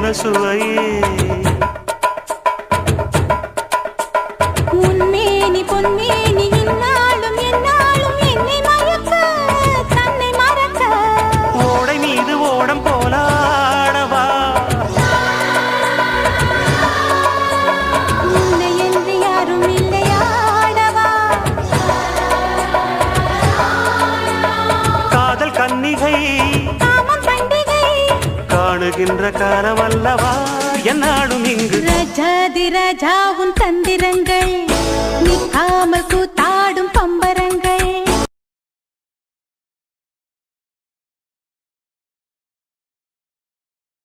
என்ன சுவையே உன்மேனி பொன்மேனி இந்நாளும் எந்நாளும் என்னை மயக்க தன்னை மறக்க ஓடை மீது ஓடம் போலாடவா உன்னை என்று யாரும் இல்லையாடவா காதல் கன்னிகை காமம் பண்டிகை காணுகின்ற காலமல்லவா என்னாலும் இங்கு ரஜாதி ராஜாவும் தந்திரங்கள் நிற்காமல் கூத்தா